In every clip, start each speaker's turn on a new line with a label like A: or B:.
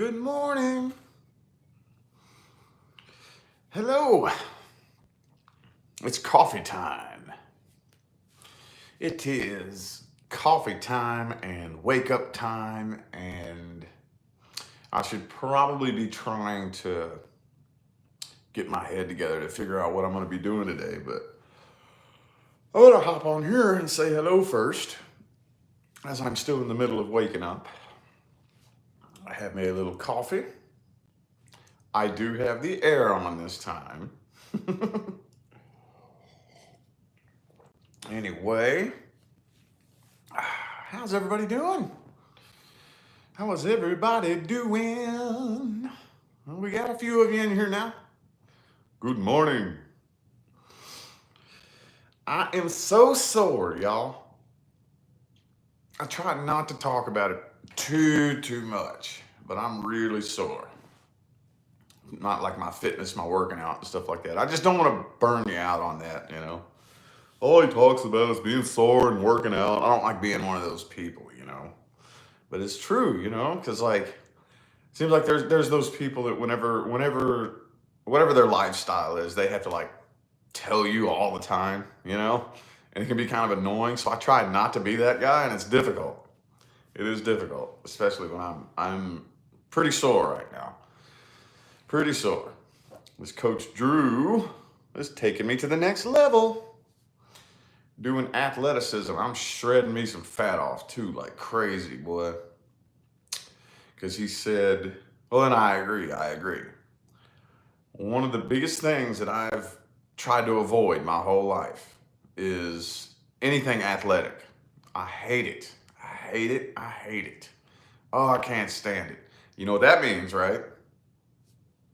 A: Good morning. Hello. It's coffee time. It is coffee time and wake up time, and I should probably be trying to get my head together to figure out what I'm going to be doing today. But I want to hop on here and say hello first, as I'm still in the middle of waking up. I have made a little coffee. I do have the air on this time. Anyway, how's everybody doing? How is everybody doing? Well, we got a few of you in here now. Good morning. I am so sore, y'all. I try not to talk about it too much, but I'm really sore. Not like my fitness, my working out and stuff like that. I just don't want to burn you out on that. All he talks about is being sore and working out. I don't like being one of those people. But it's true, because like seems like there's those people that whenever whatever their lifestyle is, they have to like tell you all the time, and it can be kind of annoying. So I try not to be that guy, and it's difficult. It is difficult, especially when I'm pretty sore right now. Pretty sore. This coach Drew is taking me to the next level. Doing athleticism, I'm shredding me some fat off too, like crazy, boy. Because he said, well, and I agree. One of the biggest things that I've tried to avoid my whole life is anything athletic. I hate it. I hate it. I hate it. Oh, I can't stand it. You know what that means, right?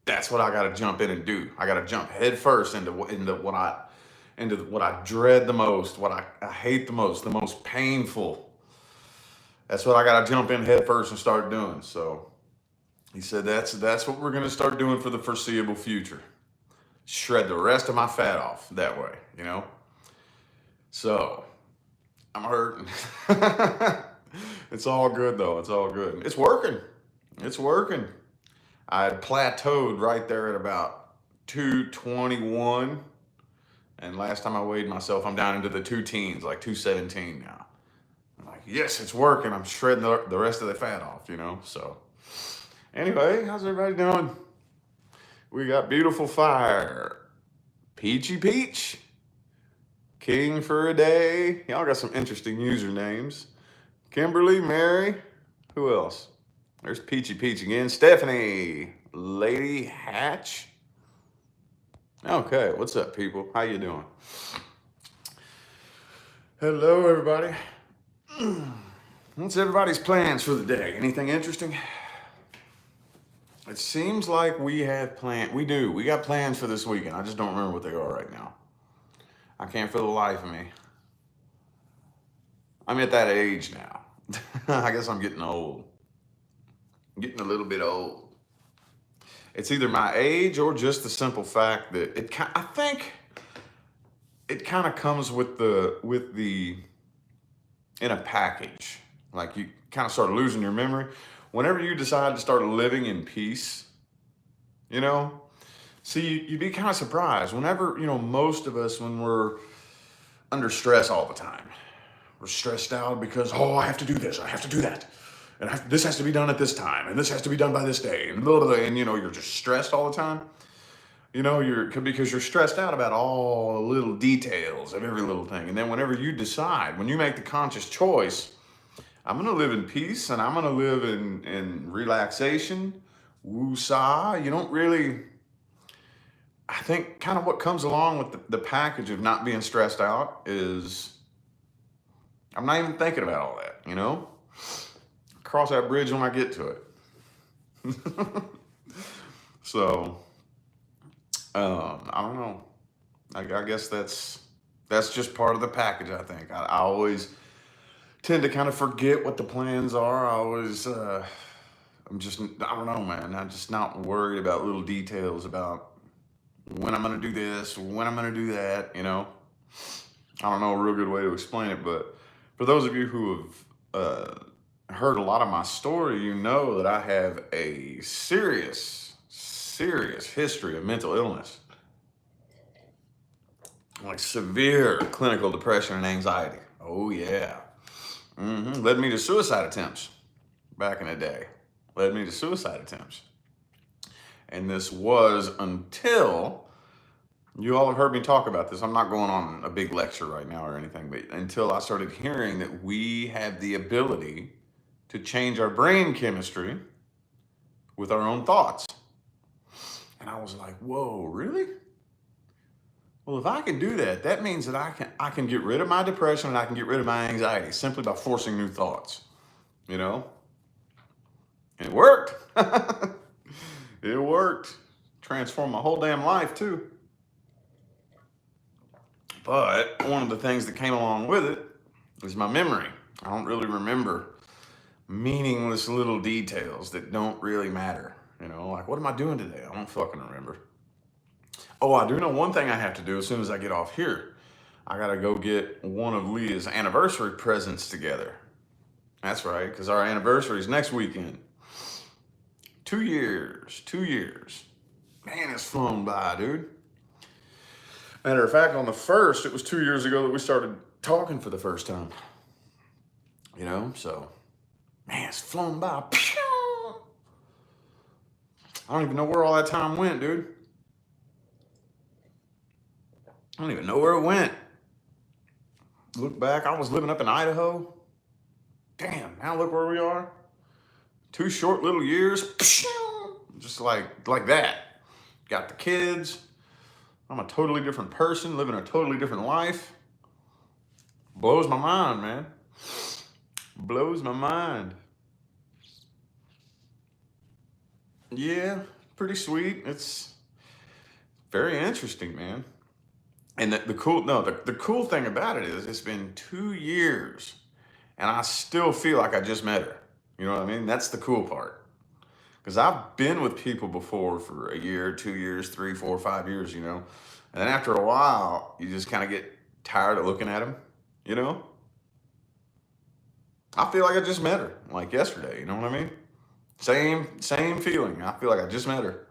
A: That's what I got to jump in and do. I got to jump head first into what I dread the most, what I hate the most painful. That's what I got to jump in head first and start doing. So he said that's what we're going to start doing for the foreseeable future. Shred the rest of my fat off that way. So I'm hurting. It's all good though. It's all good. It's working. It's working. I had plateaued right there at about 221. And last time I weighed myself, I'm down into the two teens, like 217 now. I'm like, yes, it's working. I'm shredding the rest of the fat off. So anyway, how's everybody doing? We got Beautiful Fire, Peachy Peach, King for a Day. Y'all got some interesting usernames. Kimberly, Mary, who else? There's Peachy Peach again. Stephanie, Lady Hatch. Okay, what's up, people? How you doing? Hello, everybody. What's everybody's plans for the day? Anything interesting? It seems like we have plans. We do. We got plans for this weekend. I just don't remember what they are right now. I can't for the life of me. I'm at that age now. I guess I'm getting old. I'm getting a little bit old. It's either my age or just the simple fact that I think it kind of comes with the in a package. Like you kind of start losing your memory whenever you decide to start living in peace. See, you'd be kind of surprised whenever most of us, when we're under stress all the time, we're stressed out because, oh, I have to do this, I have to do that, and this has to be done at this time, and this has to be done by this day, and blah, blah, blah, and you're just stressed all the time. Because you're stressed out about all the little details of every little thing. And then whenever you decide, when you make the conscious choice, I'm going to live in peace and I'm going to live in relaxation, woo-saw, you don't really, I think kind of what comes along with the package of not being stressed out is I'm not even thinking about all that. Cross that bridge when I get to it. So, I don't know. I guess that's just part of the package, I think. I always tend to kind of forget what the plans are. I don't know, man. I'm just not worried about little details about when I'm going to do this, when I'm going to do that. I don't know a real good way to explain it, but for those of you who have heard a lot of my story, you know that I have a serious history of mental illness, like severe clinical depression and anxiety. Oh, yeah. Led me to suicide attempts back in the day. Led me to suicide attempts. And this was until you all have heard me talk about this. I'm not going on a big lecture right now or anything, but until I started hearing that we have the ability to change our brain chemistry with our own thoughts. And I was like, whoa, really? Well, if I can do that, that means that I can get rid of my depression and I can get rid of my anxiety simply by forcing new thoughts, you know? And it worked. It worked. Transformed my whole damn life too. But one of the things that came along with it is my memory. I don't really remember meaningless little details that don't really matter. You know, like what am I doing today? I don't fucking remember. Oh, I do know one thing I have to do as soon as I get off here. I gotta go get one of Leah's anniversary presents together. That's right, because our anniversary is next weekend. 2 years, 2 years. Man, it's flown by, dude. Matter of fact, on the 1st, it was 2 years ago that we started talking for the first time. You know, so, man, it's flown by. I don't even know where all that time went, dude. I don't even know where it went. Look back, I was living up in Idaho. Damn, now look where we are. 2 short little years. Just like that. Got the kids. I'm a totally different person, living a totally different life. Blows my mind, man. Blows my mind. Yeah, pretty sweet. It's very interesting, man. And the cool thing about it is it's been 2 years and I still feel like I just met her. You know what I mean? That's the cool part. Because I've been with people before for a year, 2 years, 3, 4, 5 years, you know. And then after a while, you just kind of get tired of looking at them, you know. I feel like I just met her, like yesterday, you know what I mean? Same feeling. I feel like I just met her.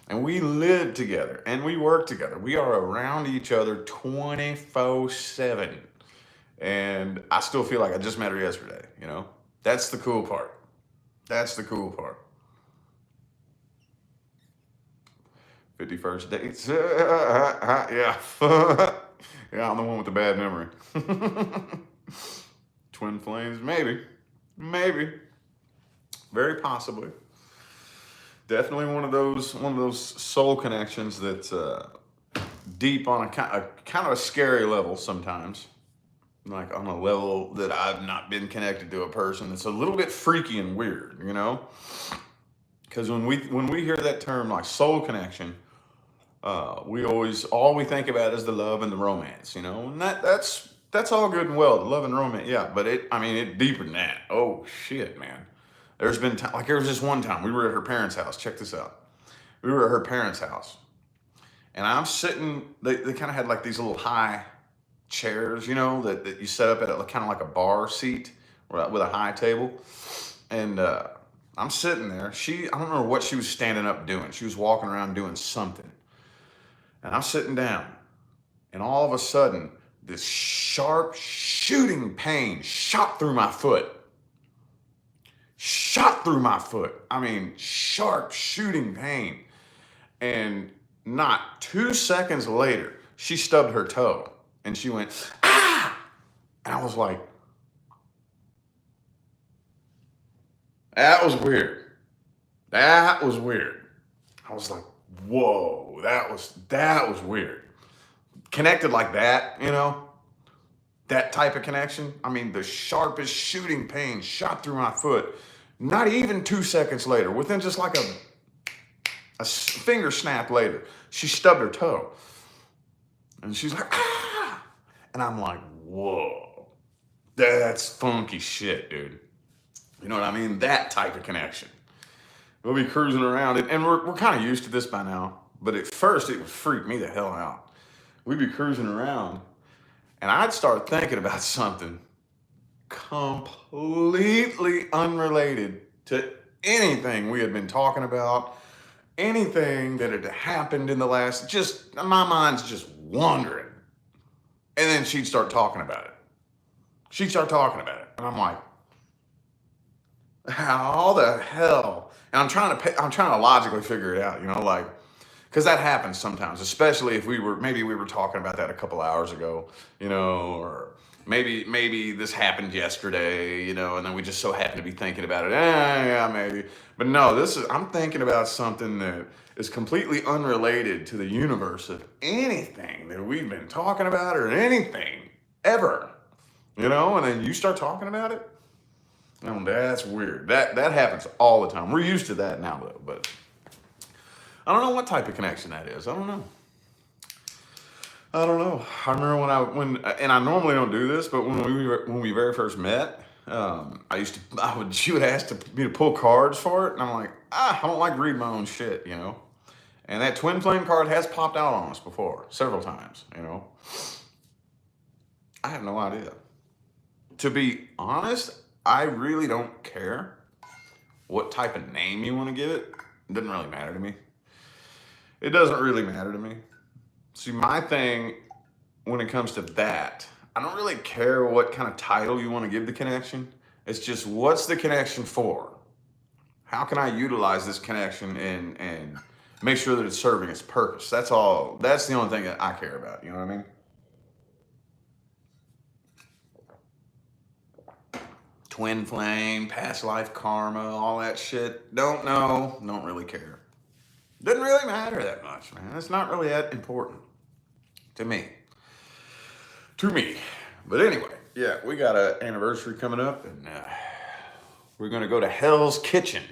A: And we live together and we work together. We are around each other 24/7. And I still feel like I just met her yesterday, you know? That's the cool part. That's the cool part. 51st dates. Yeah. Yeah, I'm the one with the bad memory. Twin flames, maybe. Maybe. Very possibly. Definitely one of those soul connections that's deep on a kind of a scary level sometimes. Like on a level that I've not been connected to a person that's a little bit freaky and weird, you know? Because when we hear that term like soul connection, all we think about is the love and the romance, you know, and that's all good and well, the love and romance, yeah. But it's deeper than that. Oh shit, man. There's been like there was this one time we were at her parents' house. Check this out. We were at her parents' house, and I'm sitting. They kind of had like these little high chairs, you know, that you set up at kind of like a bar seat with a high table, and I'm sitting there. I don't know what she was standing up doing. She was walking around doing something. And I'm sitting down, and all of a sudden, this sharp shooting pain shot through my foot. Shot through my foot. I mean, sharp shooting pain. And not 2 seconds later, she stubbed her toe, and she went, ah! And I was like, that was weird. That was weird. I was like, whoa, that was weird. Connected like that, you know, that type of connection. I mean, the sharpest shooting pain shot through my foot. Not even 2 seconds later, within just like a finger snap later, she stubbed her toe. And she's like, ah! And I'm like, whoa, that's funky shit, dude. You know what I mean? That type of connection. We'll be cruising around, and we're kind of used to this by now. But at first, it would freak me the hell out. We'd be cruising around, and I'd start thinking about something, completely unrelated to anything we had been talking about, anything that had happened in the last, just my mind's just wandering. And then she'd start talking about it. She'd start talking about it. And I'm like, how the hell? And I'm trying to logically figure it out, like, because that happens sometimes, especially if maybe we were talking about that a couple hours ago, or maybe this happened yesterday, and then we just so happen to be thinking about it. Yeah, maybe. But no, I'm thinking about something that is completely unrelated to the universe of anything that we've been talking about or anything ever, and then you start talking about it. Oh, that's weird. That happens all the time. We're used to that now, though. But I don't know what type of connection that is. I don't know. I remember and I normally don't do this, but when we very first met, she would ask me to pull cards for it, and I'm like, I don't like reading my own shit, And that twin flame card has popped out on us before, several times, I have no idea. To be honest, I really don't care what type of name you want to give it. It doesn't really matter to me. It doesn't really matter to me. See, my thing when it comes to that, I don't really care what kind of title you want to give the connection. It's just, what's the connection for? How can I utilize this connection and make sure that it's serving its purpose? That's all. That's the only thing that I care about. You know what I mean? Twin flame, past life karma, all that shit. Don't know. Don't really care. Doesn't really matter that much, man. It's not really that important to me. But anyway, yeah, we got an anniversary coming up, and we're going to go to Hell's Kitchen.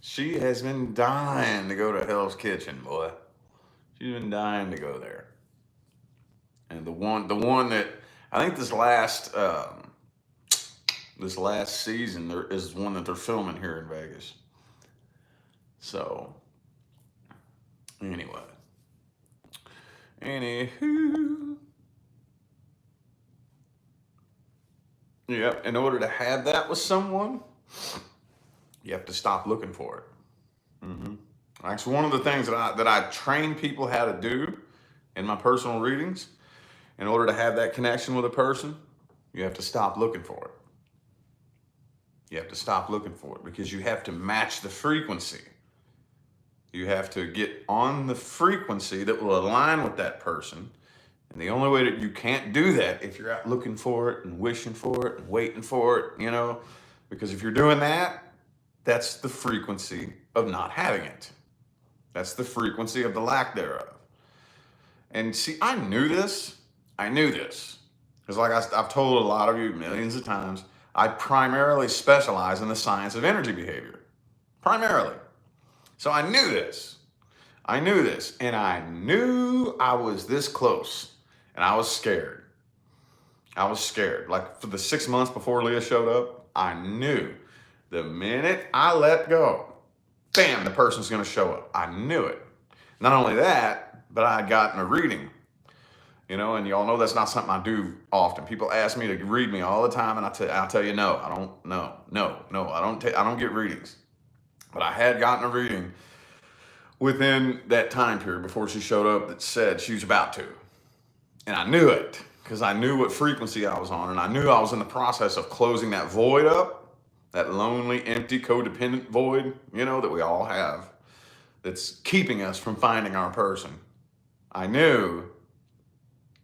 A: She has been dying to go to Hell's Kitchen, boy. She's been dying to go there. And the one that I think this last season there is one that they're filming here in Vegas. So anywho, yep. In order to have that with someone, you have to stop looking for it. That's one of the things that I train people how to do in my personal readings. In order to have that connection with a person, you have to stop looking for it. You have to stop looking for it because you have to match the frequency. You have to get on the frequency that will align with that person. And the only way that you can't do that if you're out looking for it and wishing for it and waiting for it, because if you're doing that, that's the frequency of not having it. That's the frequency of the lack thereof. And see, I knew this. Because like I've told a lot of you millions of times, I primarily specialize in the science of energy behavior. Primarily. So I knew this. And I knew I was this close. And I was scared. Like for the 6 months before Leah showed up, I knew the minute I let go, bam, the person's going to show up. I knew it. Not only that, but I had gotten a reading. And y'all know that's not something I do often. People ask me to read me all the time, and I'll tell you, no, I don't. No, I don't get readings. But I had gotten a reading within that time period before she showed up that said she was about to, and I knew it because I knew what frequency I was on, and I knew I was in the process of closing that void up, that lonely, empty, codependent void, that we all have, that's keeping us from finding our person. I knew.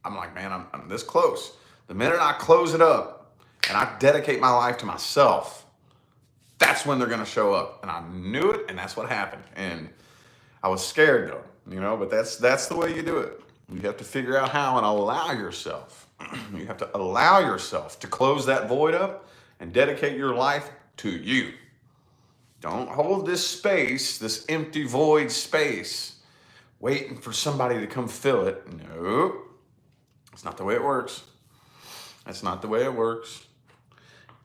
A: I'm like, man, I'm this close. The minute I close it up and I dedicate my life to myself, that's when they're going to show up. And I knew it, and that's what happened. And I was scared, though, but that's the way you do it. You have to figure out how and allow yourself. You have to allow yourself to close that void up and dedicate your life to you. Don't hold this space, this empty void space, waiting for somebody to come fill it. No. That's not the way it works. That's not the way it works.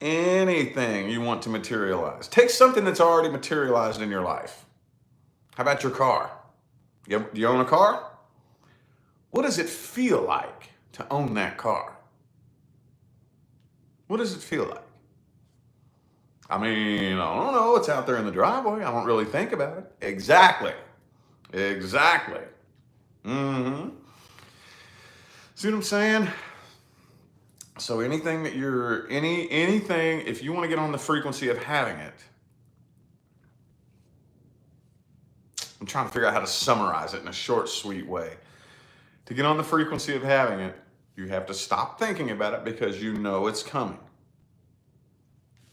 A: Anything you want to materialize, take something that's already materialized in your life. How about your car? Do you own a car? What does it feel like to own that car? What does it feel like? I mean, I don't know. It's out there in the driveway. I don't really think about it. Exactly. Exactly. Mm-hmm. See what I'm saying? So anything that you're, anything, if you want to get on the frequency of having it, I'm trying to figure out how to summarize it in a short, sweet way. To get on the frequency of having it, you have to stop thinking about it because you know it's coming.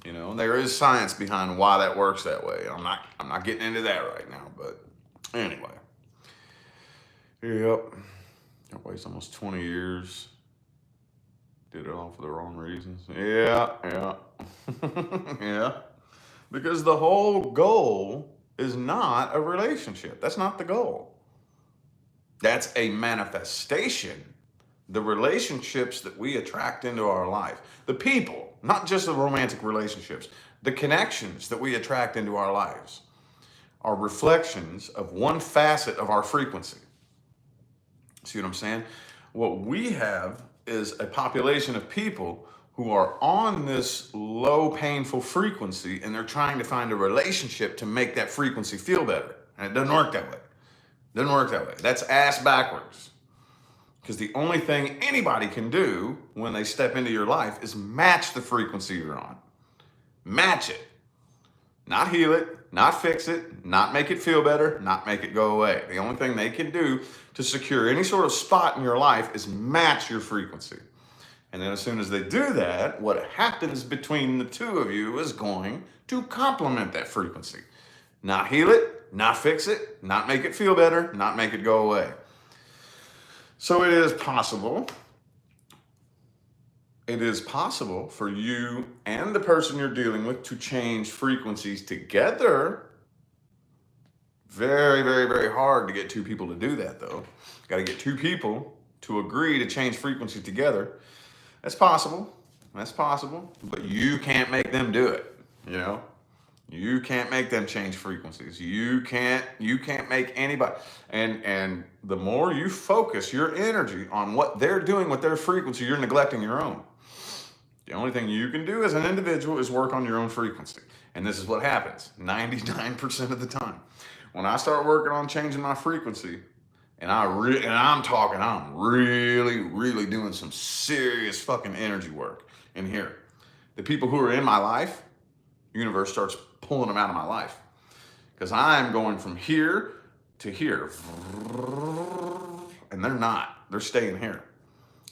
A: You know, there is science behind why that works that way. I'm not getting into that right now, but anyway. Yep. I wasted almost 20 years. Did it all for the wrong reasons. Yeah. Yeah. Because the whole goal is not a relationship. That's not the goal. That's a manifestation. The relationships that we attract into our life, the people, not just the romantic relationships, the connections that we attract into our lives are reflections of one facet of our frequency. See what I'm saying? What we have is a population of people who are on this low, painful frequency, and they're trying to find a relationship to make that frequency feel better. And it doesn't work that way. Doesn't work that way. That's ass backwards. Because the only thing anybody can do when they step into your life is match the frequency you're on. Match it. Not heal it, not fix it, not make it feel better, not make it go away. The only thing they can do to secure any sort of spot in your life is match your frequency. And then as soon as they do that, what happens between the two of you is going to complement that frequency. Not heal it, not fix it, not make it feel better, not make it go away. So it is possible for you and the person you're dealing with to change frequencies together. Very, very, very hard to get two people to do that, though. Got to get two people to agree to change frequency together. That's possible. But you can't make them do it, you know? You can't make them change frequencies. You can't make anybody. And the more you focus your energy on what they're doing with their frequency, you're neglecting your own. The only thing you can do as an individual is work on your own frequency. And this is what happens 99% of the time. When I start working on changing my frequency, and I'm really, really doing some serious fucking energy work in here. The people who are in my life, universe starts pulling them out of my life. Because I'm going from here to here. And they're not. They're staying here.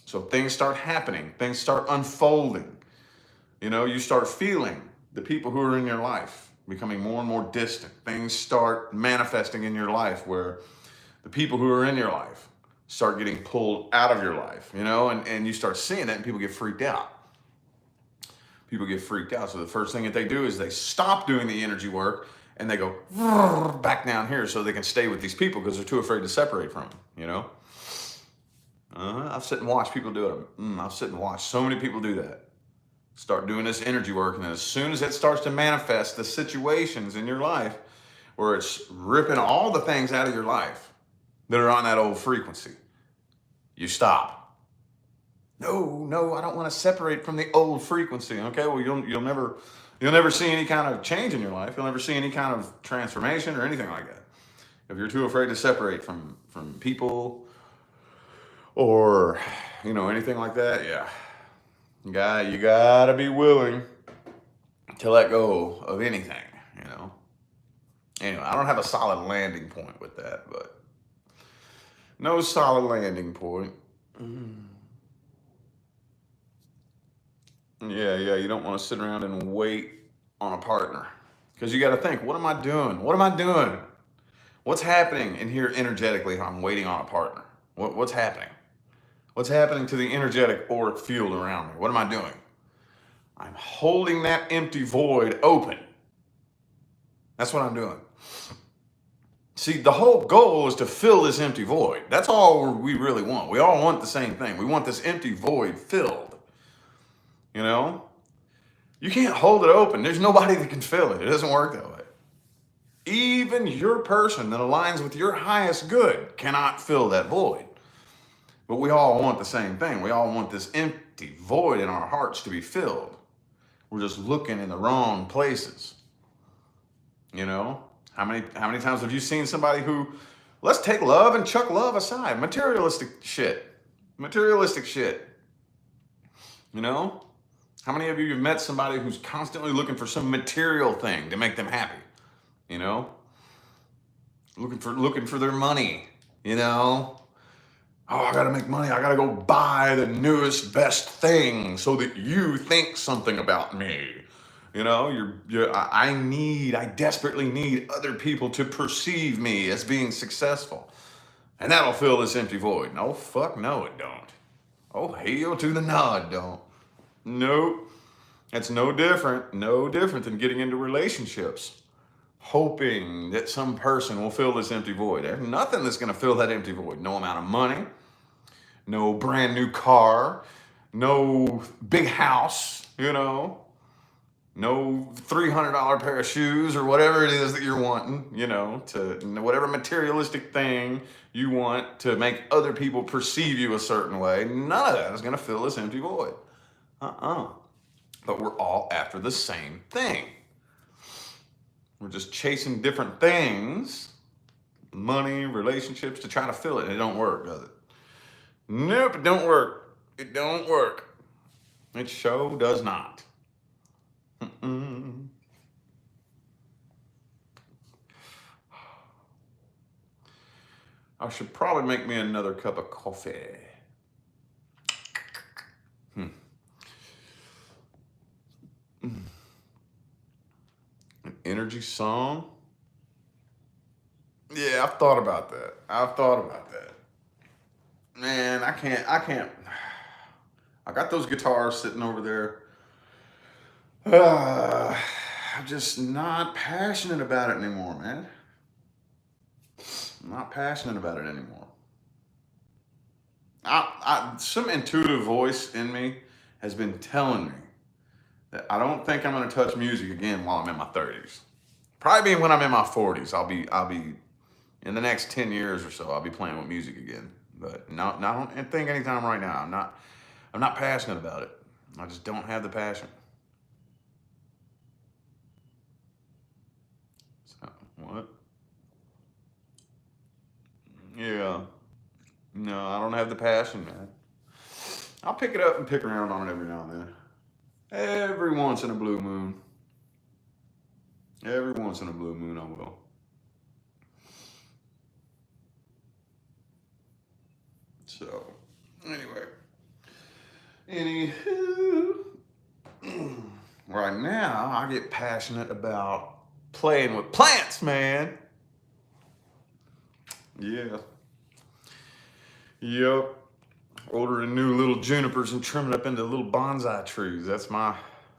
A: So things start happening. Things start unfolding. You know, you start feeling the people who are in your life becoming more and more distant. Things start manifesting in your life where the people who are in your life start getting pulled out of your life, you know, and you start seeing that and people get freaked out. People get freaked out. So the first thing that they do is they stop doing the energy work and they go back down here so they can stay with these people because they're too afraid to separate from them, you know? I've sit and watched people do it. I've sit and watched so many people do that. Start doing this energy work, and then as soon as it starts to manifest the situations in your life where it's ripping all the things out of your life that are on that old frequency, you stop. No, I don't want to separate from the old frequency. Okay, well you'll never see any kind of change in your life. You'll never see any kind of transformation or anything like that. If you're too afraid to separate from people or anything like that, yeah. You gotta be willing to let go of anything, you know. Anyway, I don't have a solid landing point with that, but no solid landing point. Yeah, you don't want to sit around and wait on a partner. Because you got to think, what am I doing? What's happening in here energetically if I'm waiting on a partner? What's happening? What's happening to the energetic auric field around me? What am I doing? I'm holding that empty void open. That's what I'm doing. See, the whole goal is to fill this empty void. That's all we really want. We all want the same thing. We want this empty void filled. You know? You can't hold it open. There's nobody that can fill it. It doesn't work that way. Even your person that aligns with your highest good cannot fill that void. But we all want the same thing. We all want this empty empty void in our hearts to be filled. We're just looking in the wrong places. You know, how many times have you seen somebody who, let's take love and chuck love aside, materialistic shit. You know, how many of you have met somebody who's constantly looking for some material thing to make them happy? You know, looking for their money. You know, oh, I gotta make money. I gotta go buy the newest, best thing so that you think something about me. You know, I desperately need other people to perceive me as being successful. And that'll fill this empty void. No, fuck no, it don't. Oh, hell to the no, it don't. Nope. That's no different than getting into relationships, hoping that some person will fill this empty void. There's nothing that's going to fill that empty void. No amount of money, no brand new car, no big house, you know, no $300 pair of shoes or whatever it is that you're wanting, you know, to whatever materialistic thing you want to make other people perceive you a certain way. None of that is going to fill this empty void. But we're all after the same thing. We're just chasing different things, money, relationships, to try to fill it. And it don't work, does it? Nope, it don't work. It don't work. It sure does not. I should probably make me another cup of coffee. An energy song? Yeah, I've thought about that. Man, I can't. I got those guitars sitting over there. I'm just not passionate about it anymore, man. I'm not passionate about it anymore. Some intuitive voice in me has been telling me that I don't think I'm going to touch music again while I'm in my 30s. Probably when I'm in my 40s, I'll be in the next 10 years or so, I'll be playing with music again. But I don't think anytime right now. I'm not passionate about it. I just don't have the passion. So, what? Yeah. No, I don't have the passion, man. I'll pick it up and pick around on it every now and then. Every once in a blue moon. Every once in a blue moon, I will. So, anyway. Anywho. Right now, I get passionate about playing with plants, man. Yeah. Yep. Ordering new little junipers and trimming up into little bonsai trees. That's my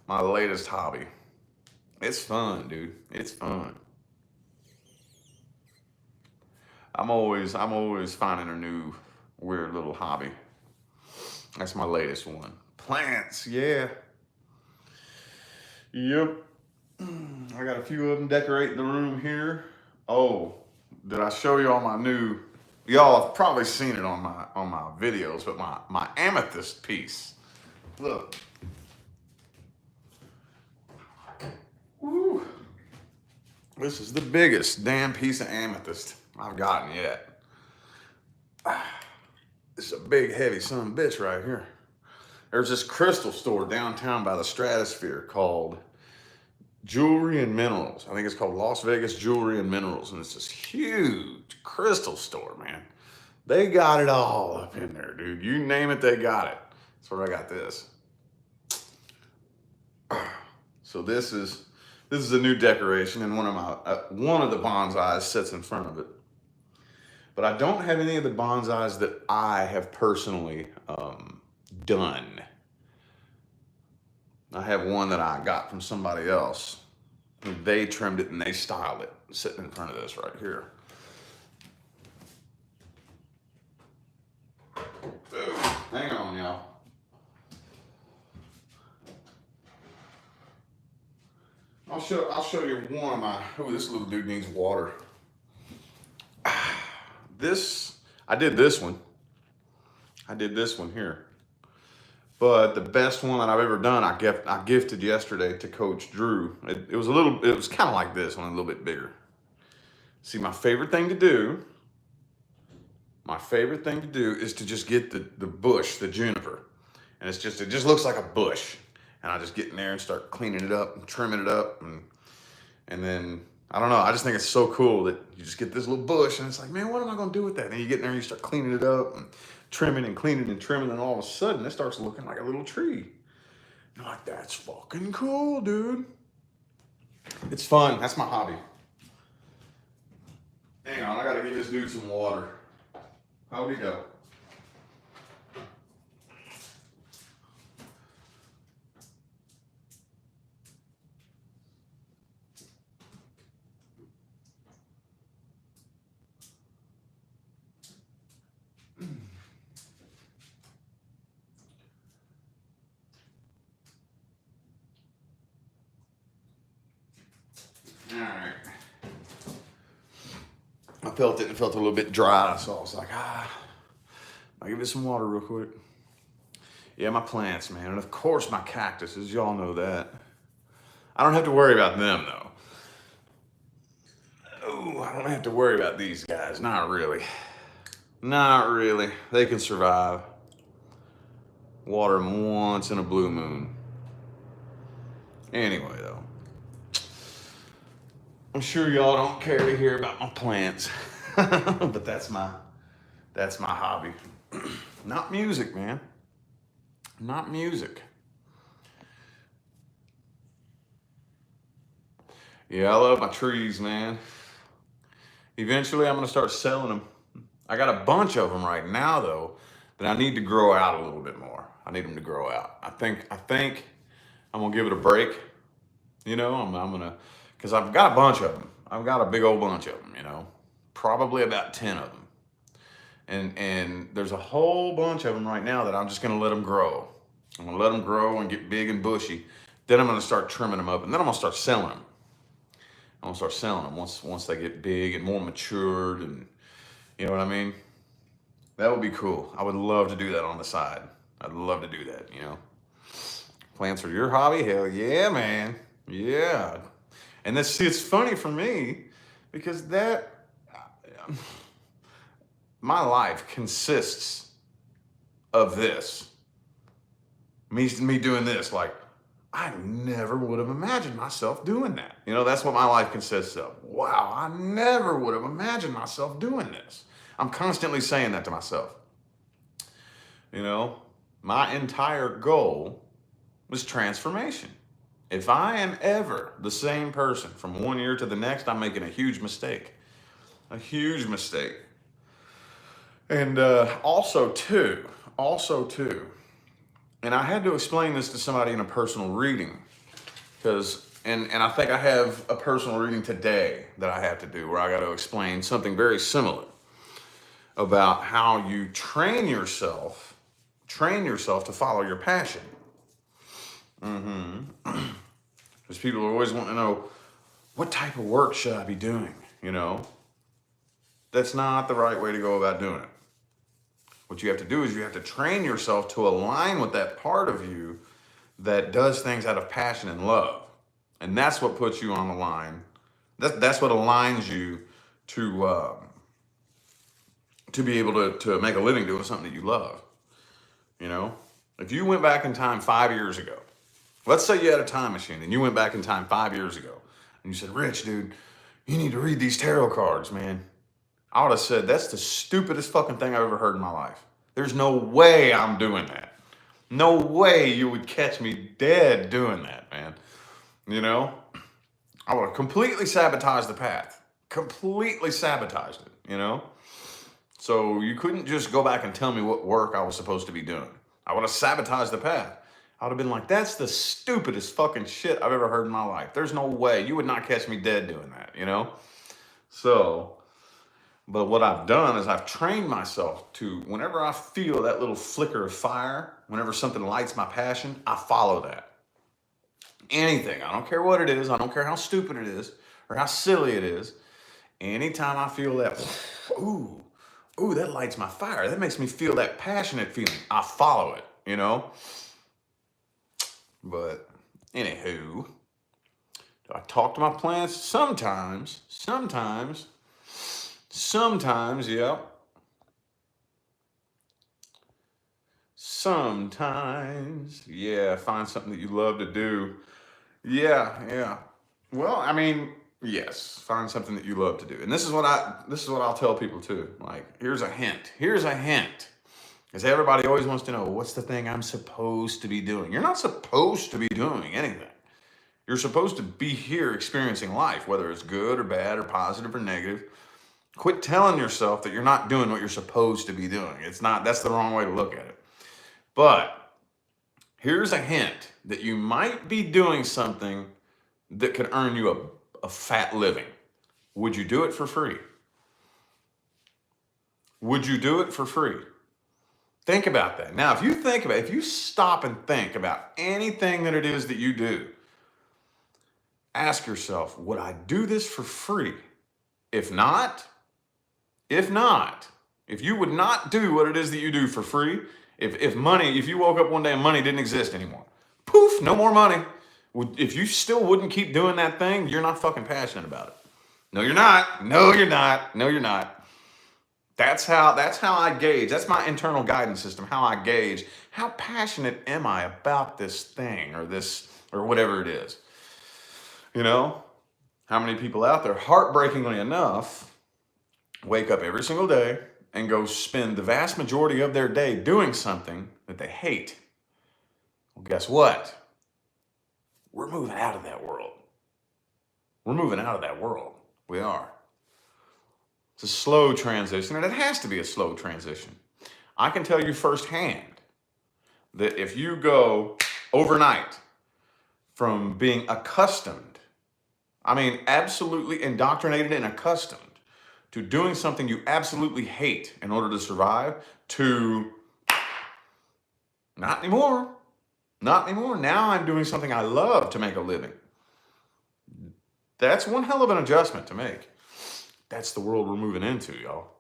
A: latest hobby. It's fun, dude. It's fun. I'm always finding a new weird little hobby. That's my latest one. Plants, yeah. Yep. I got a few of them decorating the room here. Oh, did I show you all my new? Y'all have probably seen it on my videos, but my amethyst piece. Look. Woo. This is the biggest damn piece of amethyst I've gotten yet. This is a big, heavy son of a bitch right here. There's this crystal store downtown by the Stratosphere called Jewelry and Minerals. I think it's called Las Vegas Jewelry and Minerals. And it's this huge crystal store, man. They got it all up in there, dude. You name it, they got it. That's where I got this. So this is a new decoration, and one of the bonsais sits in front of it. But I don't have any of the bonsais that I have personally done. I have one that I got from somebody else. They trimmed it and they styled it, sitting in front of this right here. Ooh, hang on, y'all. I'll show you one of my. Oh, this little dude needs water. I did this one here. But the best one that I've ever done, I gifted yesterday to Coach Drew. It was kind of like this one, a little bit bigger. See, my favorite thing to do is to just get the bush, the juniper. And it just looks like a bush. And I just get in there and start cleaning it up and trimming it up. And then, I don't know, I just think it's so cool that you just get this little bush and it's like, man, what am I going to do with that? And then you get in there and you start cleaning it up and trimming and cleaning and trimming. And all of a sudden, it starts looking like a little tree. You're like, that's fucking cool, dude. It's fun. That's my hobby. Hang on, I got to give this dude some water. How'd he go? All right. I felt it. It felt a little bit dry, so I was like, I'll give it some water real quick. Yeah, my plants, man. And of course my cactuses. Y'all know that. I don't have to worry about them, though. Oh, I don't have to worry about these guys. Not really. Not really. They can survive. Water them once in a blue moon. Anyway, though. I'm sure y'all don't care to hear about my plants. But that's my hobby. Not music, man. Not music. Yeah, I love my trees, man. Eventually, I'm going to start selling them. I got a bunch of them right now, though, that I need to grow out a little bit more. I need them to grow out. I think I'm going to give it a break. You know, I'm going to, because I've got a bunch of them. I've got a big old bunch of them, you know, probably about 10 of them. And there's a whole bunch of them right now that I'm just going to let them grow. I'm going to let them grow and get big and bushy. Then I'm going to start trimming them up, and then I'm going to start selling them. I'm going to start selling them once they get big and more matured, and you know what I mean? That would be cool. I would love to do that on the side. I'd love to do that, you know? Plants are your hobby? Hell yeah, man. Yeah. And it's funny for me because my life consists of this. Me doing this. Like, I never would have imagined myself doing that. You know, that's what my life consists of. Wow, I never would have imagined myself doing this. I'm constantly saying that to myself. You know, my entire goal was transformation. If I am ever the same person from one year to the next, I'm making a huge mistake. A huge mistake. And also too, and I had to explain this to somebody in a personal reading, because, and I think I have a personal reading today that I have to do where I got to explain something very similar about how you train yourself to follow your passion. Because people are always wanting to know, what type of work should I be doing? You know, that's not the right way to go about doing it. What you have to do is you have to train yourself to align with that part of you that does things out of passion and love. And that's what puts you on the line. That's what aligns you to be able to make a living doing something that you love. You know, if you went back in time 5 years ago, let's say you had a time machine and you went back in time 5 years ago and you said, Rich, dude, you need to read these tarot cards, man. I would have said, that's the stupidest fucking thing I've ever heard in my life. There's no way I'm doing that. No way you would catch me dead doing that, man. You know, I would have completely sabotaged the path. Completely sabotaged it, you know? So you couldn't just go back and tell me what work I was supposed to be doing. I would have sabotaged the path. I would have been like, that's the stupidest fucking shit I've ever heard in my life. There's no way. You would not catch me dead doing that, you know? So, but what I've done is I've trained myself to, whenever I feel that little flicker of fire, whenever something lights my passion, I follow that. Anything. I don't care what it is. I don't care how stupid it is or how silly it is. Anytime I feel that, ooh, that lights my fire. That makes me feel that passionate feeling. I follow it, you know? But anywho, do I talk to my plants? Sometimes, yeah. Sometimes, yeah, find something that you love to do. Yeah. Well, I mean, yes, find something that you love to do. And this is what I'll tell people too. Like, here's a hint. Here's a hint. Because everybody always wants to know, what's the thing I'm supposed to be doing? You're not supposed to be doing anything. You're supposed to be here experiencing life, whether it's good or bad or positive or negative. Quit telling yourself that you're not doing what you're supposed to be doing. It's not, that's the wrong way to look at it. But here's a hint that you might be doing something that could earn you a fat living. Would you do it for free? Would you do it for free? Think about that. Now, if you stop and think about anything that it is that you do, ask yourself, would I do this for free? If not, if you would not do what it is that you do for free, if you woke up one day and money didn't exist anymore, poof, no more money. If you still wouldn't keep doing that thing, you're not fucking passionate about it. No, you're not. No, you're not. No, you're not. That's how I gauge. That's my internal guidance system. How I gauge how passionate am I about this thing or whatever it is. You know, how many people out there, heartbreakingly enough, wake up every single day and go spend the vast majority of their day doing something that they hate. Well, guess what? We're moving out of that world. We're moving out of that world. We are. It's a slow transition, and it has to be a slow transition. I can tell you firsthand that if you go overnight from being accustomed, I mean, absolutely indoctrinated and accustomed to doing something you absolutely hate in order to survive, to not anymore. Not anymore. Now I'm doing something I love to make a living. That's one hell of an adjustment to make. That's the world we're moving into, y'all.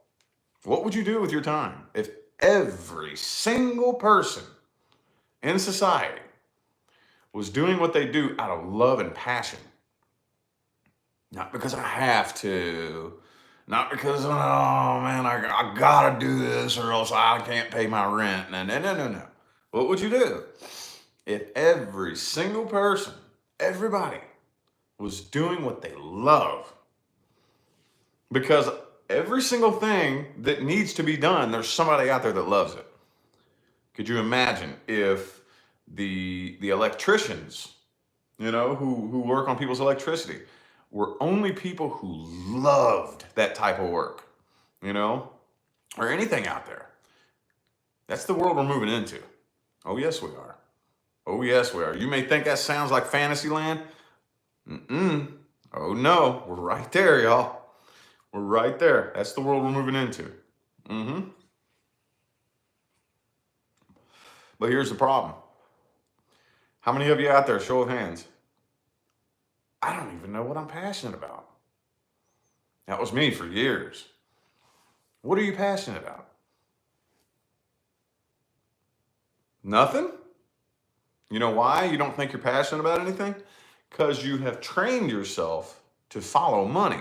A: What would you do with your time if every single person in society was doing what they do out of love and passion? Not because I have to, not because, oh man, I gotta do this or else I can't pay my rent. No. What would you do if every single person, everybody, was doing what they love? Because every single thing that needs to be done, there's somebody out there that loves it. Could you imagine if the electricians, who work on people's electricity, were only people who loved that type of work, or anything out there? That's the world we're moving into. Oh, yes, we are. Oh, yes, we are. You may think that sounds like fantasy land. Oh, no. We're right there, y'all. We're right there. That's the world we're moving into. But here's the problem. How many of you out there, show of hands, I don't even know what I'm passionate about? That was me for years. What are you passionate about? Nothing? You know why you don't think you're passionate about anything? Because you have trained yourself to follow money.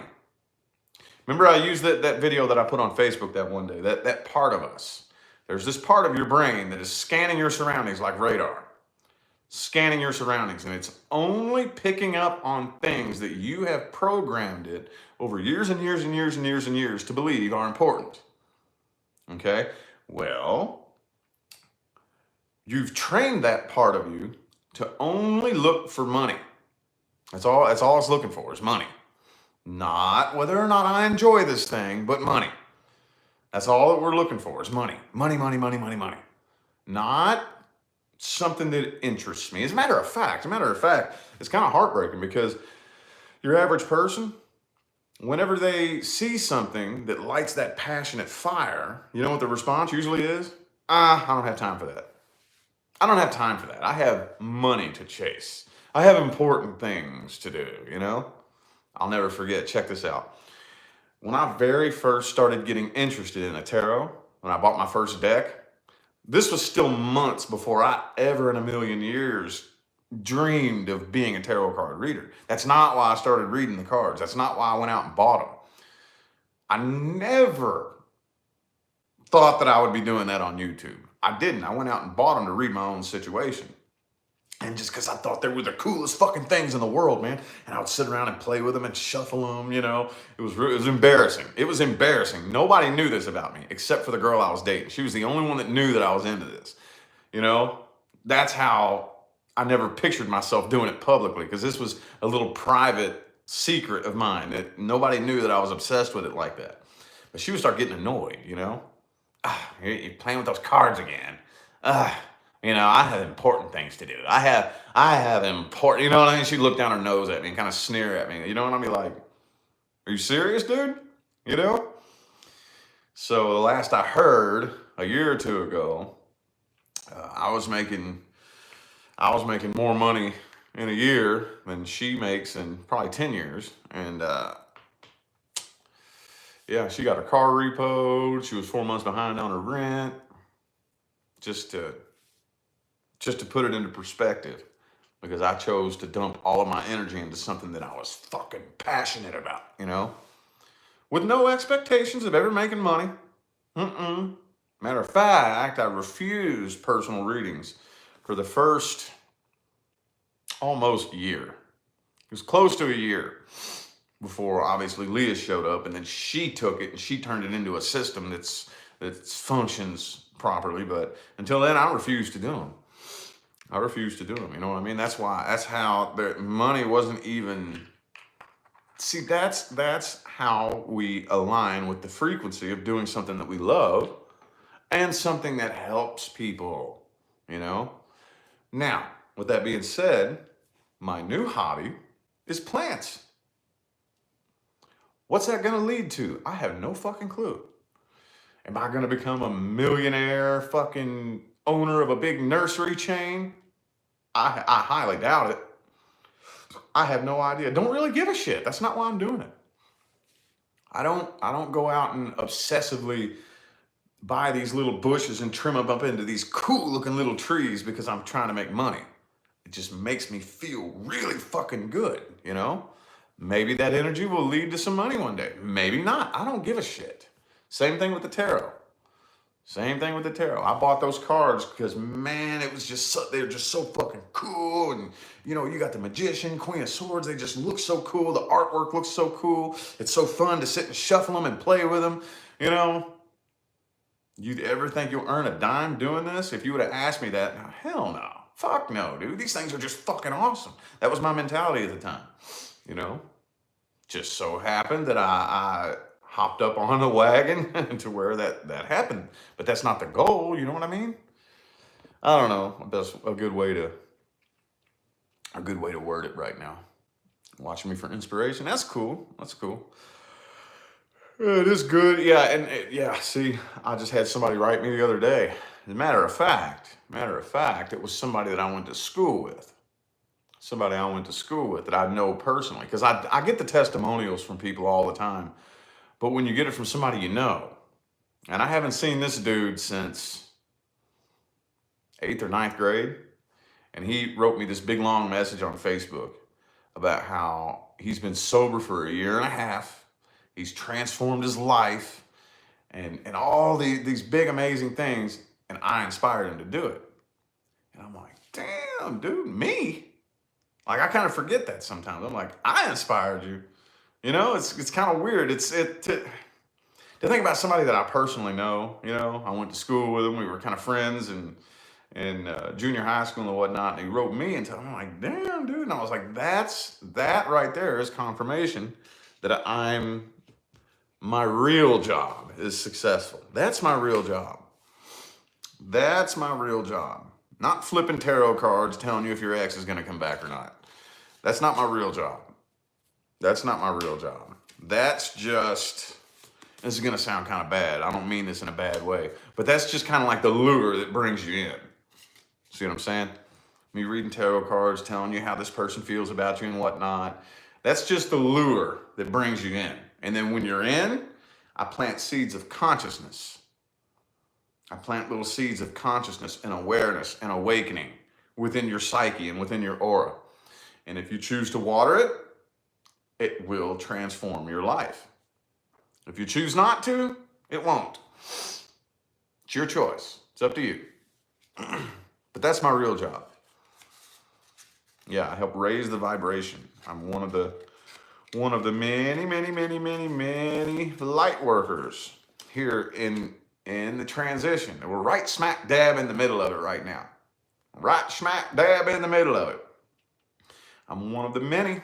A: Remember I used that video that I put on Facebook that one day, that part of us. There's this part of your brain that is scanning your surroundings like radar. Scanning your surroundings, and it's only picking up on things that you have programmed it over years and years and years and years and years to believe are important. Okay? Well, you've trained that part of you to only look for money. That's all it's looking for is money. Not whether or not I enjoy this thing, but money. That's all that we're looking for is money. Money. Not something that interests me. As a matter of fact, it's kind of heartbreaking because your average person, whenever they see something that lights that passionate fire, you know what the response usually is? I don't have time for that. I don't have time for that. I have money to chase. I have important things to do, I'll never forget. Check this out. When I very first started getting interested in a tarot, when I bought my first deck, this was still months before I ever in a million years dreamed of being a tarot card reader. That's not why I started reading the cards. That's not why I went out and bought them. I never thought that I would be doing that on YouTube. I didn't. I went out and bought them to read my own situation. And just because I thought they were the coolest fucking things in the world, man. And I would sit around and play with them and shuffle them, you know. It was embarrassing. It was embarrassing. Nobody knew this about me except for the girl I was dating. She was the only one that knew that I was into this. You know, that's how I never pictured myself doing it publicly, because this was a little private secret of mine that nobody knew that I was obsessed with it like that. But she would start getting annoyed, you know. You're playing with those cards again. You know, I have important things to do. I have important, you know what I mean? She'd look down her nose at me and kind of sneer at me. You know what I mean? Like, are you serious, dude? You know? So the last I heard, a year or two ago, I was making more money in a year than she makes in probably 10 years. And yeah, she got her car repoed. She was 4 months behind on her rent. Just to put it into perspective, because I chose to dump all of my energy into something that I was fucking passionate about, you know, with no expectations of ever making money. Matter of fact, I refused personal readings for the first almost year. It was close to a year before obviously Leah showed up, and then she took it and she turned it into a system that functions properly. But until then, I refused to do them. I refused to do them. You know what I mean? That's how the money wasn't even. See, that's how we align with the frequency of doing something that we love and something that helps people, you know? Now, with that being said, my new hobby is plants. What's that going to lead to? I have no fucking clue. Am I going to become a millionaire fucking owner of a big nursery chain? I highly doubt it. I have no idea. Don't really give a shit. That's not why I'm doing it. I don't go out and obsessively buy these little bushes and trim them up into these cool looking little trees because I'm trying to make money. It just makes me feel really fucking good, you know? Maybe that energy will lead to some money one day. Maybe not. I don't give a shit. Same thing with the tarot. I bought those cards because, man, it was just they're just so fucking cool. And, you know, you got the Magician, Queen of Swords. They just look so cool. The artwork looks so cool. It's so fun to sit and shuffle them and play with them. You know, you'd ever think you'll earn a dime doing this? If you would have asked me that, now, hell no. Fuck no, dude. These things are just fucking awesome. That was my mentality at the time, you know. Just so happened that I hopped up on the wagon to where that happened. But that's not the goal, you know what I mean? I don't know. That's a good way to word it right now. Watching me for inspiration. That's cool. It is good. Yeah, and see, I just had somebody write me the other day. As a matter of fact, it was somebody that I went to school with. That I know personally. Because I get the testimonials from people all the time. But when you get it from somebody you know, and I haven't seen this dude since 8th or 9th grade, and he wrote me this big long message on Facebook about how he's been sober for a year and a half, he's transformed his life, and all these big amazing things, and I inspired him to do it. And I'm like, damn, dude, me? Like, I kind of forget that sometimes. I'm like, I inspired you. You know, it's kind of weird. To think about somebody that I personally know. You know, I went to school with him. We were kind of friends in junior high school and whatnot. And he wrote me and I'm like, damn, dude. And I was like, that right there is confirmation that my real job is successful. That's my real job. Not flipping tarot cards telling you if your ex is going to come back or not. That's not my real job. That's just, this is going to sound kind of bad. I don't mean this in a bad way, but that's just kind of like the lure that brings you in. See what I'm saying? Me reading tarot cards, telling you how this person feels about you and whatnot. That's just the lure that brings you in. And then when you're in, I plant seeds of consciousness. I plant little seeds of consciousness and awareness and awakening within your psyche and within your aura. And if you choose to water it, it will transform your life. If you choose not to, it won't. It's your choice. It's up to you. But that's my real job. Yeah, I help raise the vibration. I'm one of the many light workers here in the transition. And we're right smack dab in the middle of it right now. Right smack dab in the middle of it. I'm one of the many.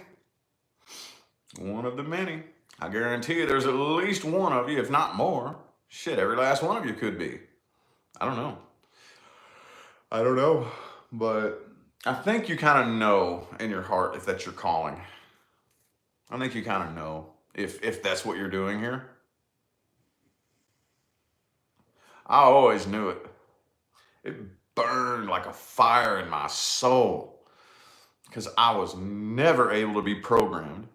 A: One of the many. I guarantee you there's at least one of you, if not more. Shit, every last one of you could be. I don't know. But I think you kind of know in your heart if that's your calling. I think you kind of know if that's what you're doing here. I always knew it. It burned like a fire in my soul because I was never able to be programmed.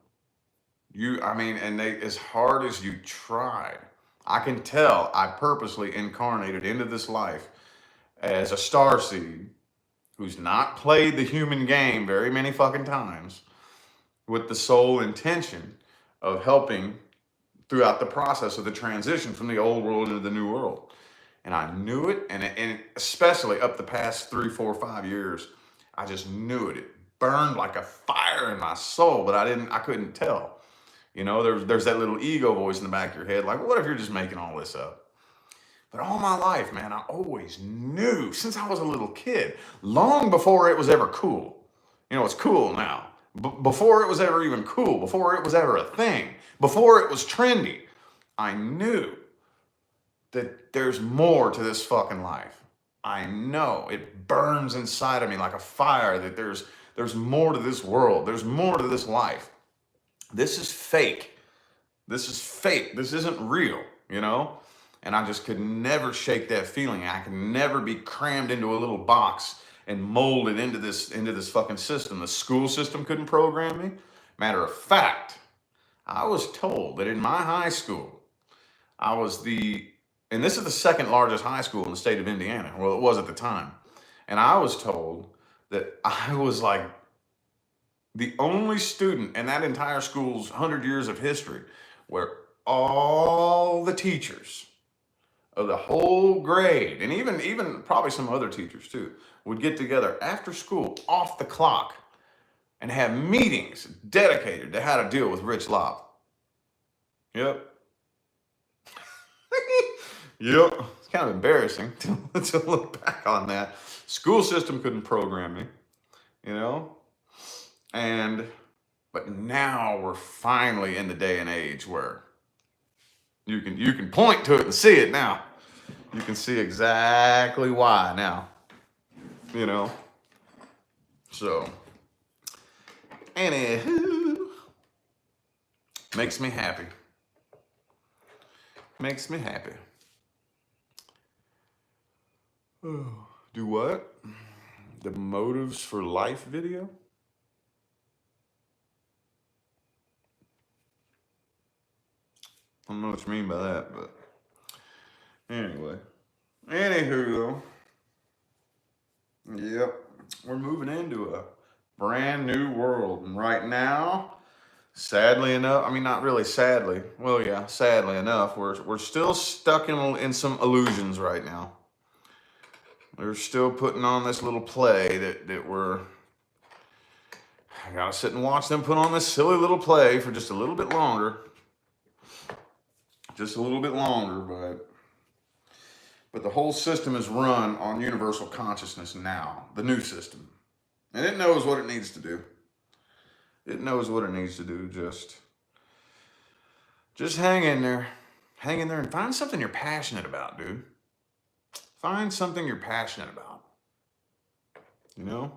A: As hard as you tried, I can tell I purposely incarnated into this life as a starseed who's not played the human game very many fucking times with the sole intention of helping throughout the process of the transition from the old world into the new world. And I knew it, and especially up the past 3, 4, 5 years, I just knew it. It burned like a fire in my soul, but I couldn't tell. You know, there's that little ego voice in the back of your head, like, what if you're just making all this up? But all my life, man, I always knew since I was a little kid, long before it was ever cool. You know, it's cool now. Before it was ever even cool, before it was ever a thing, before it was trendy, I knew that there's more to this fucking life. I know it burns inside of me like a fire, that there's more to this world. There's more to this life. This is fake. This is fake. This isn't real, you know? And I just could never shake that feeling. I could never be crammed into a little box and molded into this fucking system. The school system couldn't program me. Matter of fact, I was told that in my high school, and this is the second largest high school in the state of Indiana. Well, it was at the time. And I was told that I was like the only student in that entire school's 100 years of history where all the teachers of the whole grade, and even probably some other teachers too, would get together after school, off the clock, and have meetings dedicated to how to deal with Rich Lob. Yep. Yep. It's kind of embarrassing to look back on that. School system couldn't program me, you know? But now we're finally in the day and age where you can point to it and see it now. You can see exactly why now, you know? So, anywho, makes me happy. Makes me happy. Do what? The Motives for Life video? I don't know what you mean by that, but anyway. Anywho, yep, we're moving into a brand new world. And right now, sadly enough, I mean, not really sadly. Well, yeah, sadly enough, we're still stuck in some illusions right now. We're still putting on this little play that I gotta sit and watch them put on this silly little play for just a little bit longer. Just a little bit longer, but the whole system is run on universal consciousness now, the new system. And it knows what it needs to do. It knows what it needs to do. Just hang in there. Hang in there and find something you're passionate about, dude. Find something you're passionate about. You know?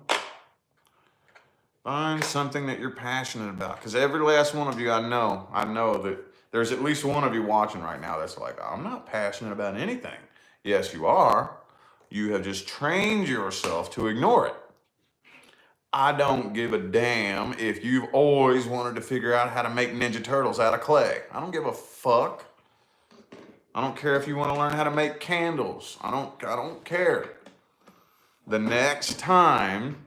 A: Find something that you're passionate about. Because every last one of you I know that there's at least one of you watching right now that's like, I'm not passionate about anything. Yes, you are. You have just trained yourself to ignore it. I don't give a damn if you've always wanted to figure out how to make Ninja Turtles out of clay. I don't give a fuck. I don't care if you want to learn how to make candles. I don't care. The next time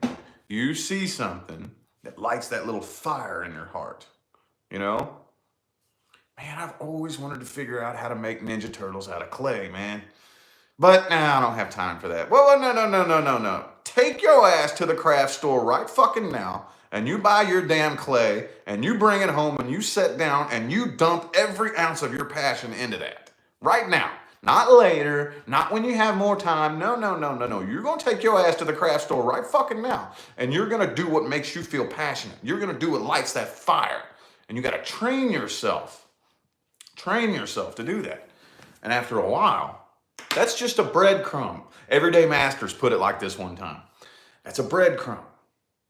A: you see something that lights that little fire in your heart, you know, man, I've always wanted to figure out how to make Ninja Turtles out of clay, man. But nah, I don't have time for that. Well, no. Take your ass to the craft store right fucking now and you buy your damn clay and you bring it home and you sit down and you dump every ounce of your passion into that. Right now. Not later, not when you have more time. No. You're going to take your ass to the craft store right fucking now and you're going to do what makes you feel passionate. You're going to do what lights that fire. And you got to train yourself. Train yourself to do that. And after a while, that's just a breadcrumb. Everyday Masters put it like this one time. That's a breadcrumb.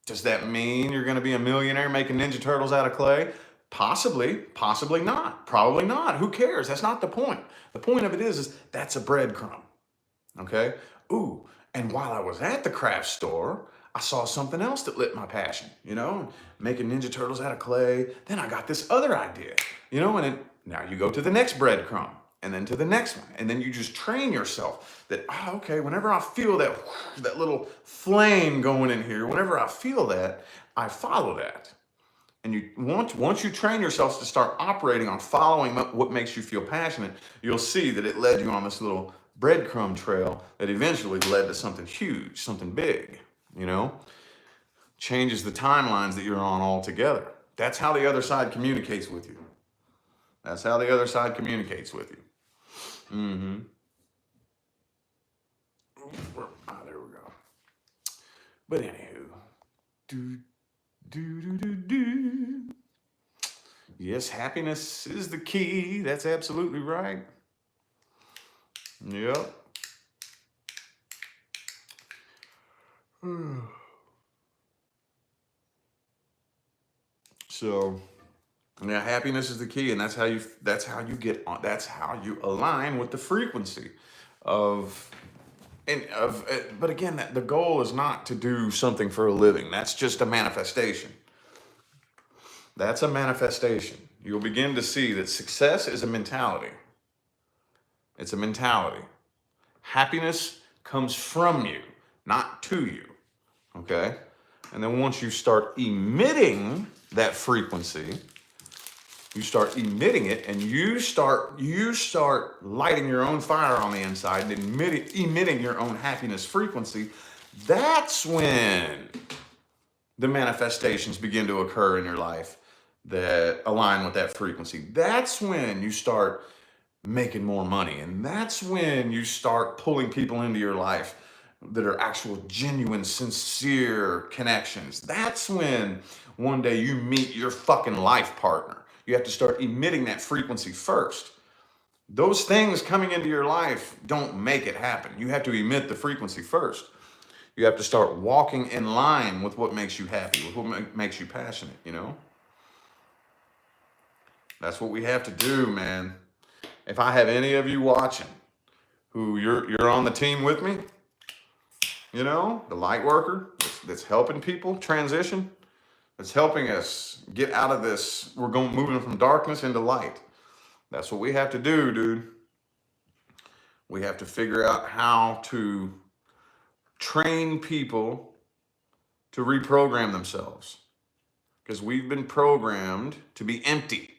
A: Does that mean you're going to be a millionaire making Ninja Turtles out of clay? Possibly, possibly not. Probably not. Who cares? That's not the point. The point of it is that's a breadcrumb. Okay? Ooh, and while I was at the craft store, I saw something else that lit my passion, you know, making Ninja Turtles out of clay. Then I got this other idea, you know, and then now you go to the next breadcrumb and then to the next one. And then you just train yourself that, oh, okay, whenever I feel that little flame going in here, whenever I feel that, I follow that. And you once you train yourself to start operating on following what makes you feel passionate, you'll see that it led you on this little breadcrumb trail that eventually led to something huge, something big, you know? Changes the timelines that you're on altogether. That's how the other side communicates with you. That's how the other side communicates with you. Mm-hmm. Oh, there we go. But anywho. Do. Yes, happiness is the key. That's absolutely right. Yep. So, yeah, happiness is the key, and that's how you get on. That's how you align with the frequency of. But again, the goal is not to do something for a living. That's just a manifestation. That's a manifestation. You'll begin to see that success is a mentality. It's a mentality. Happiness comes from you, not to you. Okay? And then once you start emitting that frequency, you start emitting it and you start lighting your own fire on the inside and emitting your own happiness frequency, that's when the manifestations begin to occur in your life that align with that frequency. That's when you start making more money. And that's when you start pulling people into your life that are actual, genuine, sincere connections. That's when one day you meet your fucking life partner. You have to start emitting that frequency first. Those things coming into your life don't make it happen. You have to emit the frequency first. You have to start walking in line with what makes you happy, with what makes you passionate, you know? That's what we have to do, man. If I have any of you watching who you're on the team with me, you know, the light worker that's helping people transition, that's helping us get out of this. We're moving from darkness into light. That's what we have to do, dude. We have to figure out how to train people to reprogram themselves. Because we've been programmed to be empty.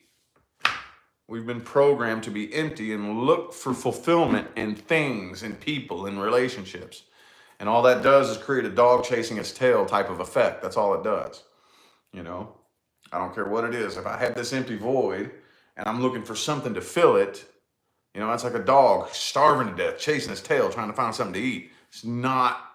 A: We've been programmed to be empty and look for fulfillment in things, in people, in relationships. And all that does is create a dog chasing its tail type of effect. That's all it does. You know, I don't care what it is. If I have this empty void and I'm looking for something to fill it, you know, that's like a dog starving to death, chasing its tail, trying to find something to eat. It's not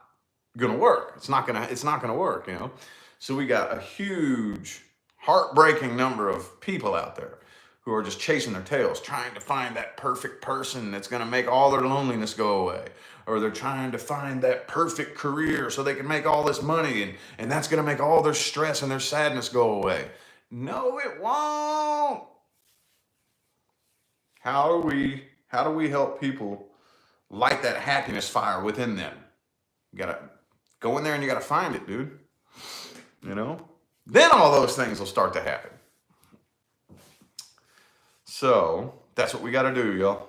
A: gonna work. It's not gonna work, you know. So we got a huge, heartbreaking number of people out there who are just chasing their tails, trying to find that perfect person that's gonna make all their loneliness go away. Or they're trying to find that perfect career so they can make all this money and that's gonna make all their stress and their sadness go away. No, it won't. How do we help people light that happiness fire within them? You gotta go in there and you gotta find it, dude. You know? Then all those things will start to happen. So that's what we gotta do, y'all.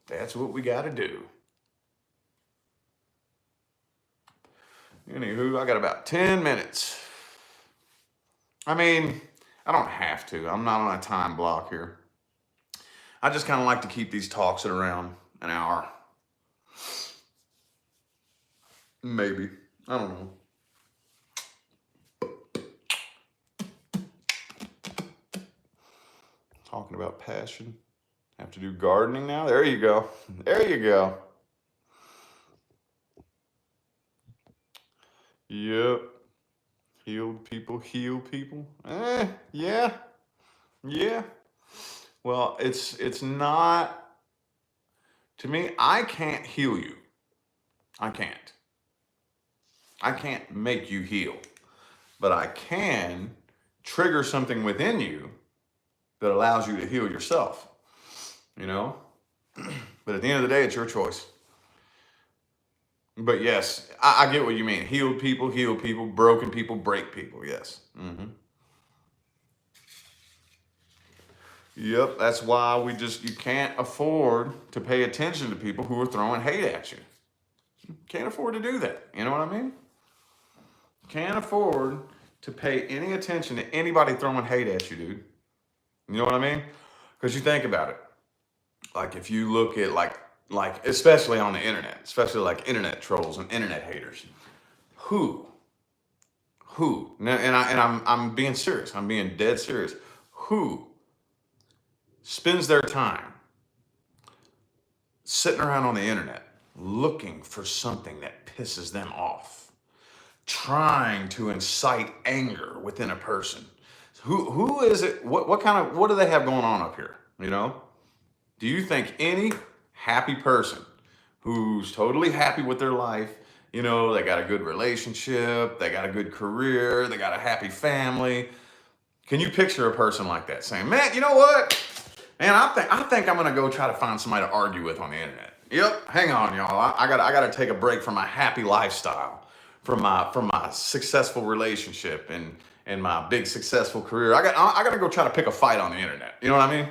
A: That's what we gotta do. Anywho, I got about 10 minutes. I mean, I don't have to. I'm not on a time block here. I just kind of like to keep these talks at around an hour. Maybe. I don't know. Talking about passion. Have to do gardening now? There you go. There you go. Yep. Healed people heal people. Yeah. Yeah. Well, it's not, to me, I can't heal you. I can't. I can't make you heal. But I can trigger something within you that allows you to heal yourself. You know? But at the end of the day, it's your choice. But yes, I get what you mean. Healed people heal people. Broken people break people. Yes. Yep. That's why you can't afford to pay attention to people who are throwing hate at you. Can't afford to do that. You know what I mean? Can't afford to pay any attention to anybody throwing hate at you, dude. You know what I mean? Because you think about it. Like if you look at like especially on the internet, especially like internet trolls and internet haters, who, and I'm being serious. I'm being dead serious. Who spends their time sitting around on the internet looking for something that pisses them off, trying to incite anger within a person? Who is it? What do they have going on up here? You know? Do you think any happy person who's totally happy with their life, you know, they got a good relationship, they got a good career, they got a happy family, can you picture a person like that saying, man, you know what? Man, I think I'm gonna go try to find somebody to argue with on the internet. Yep, hang on, y'all. I gotta take a break from my happy lifestyle, from my successful relationship and my big successful career. I gotta go try to pick a fight on the internet. You know what I mean?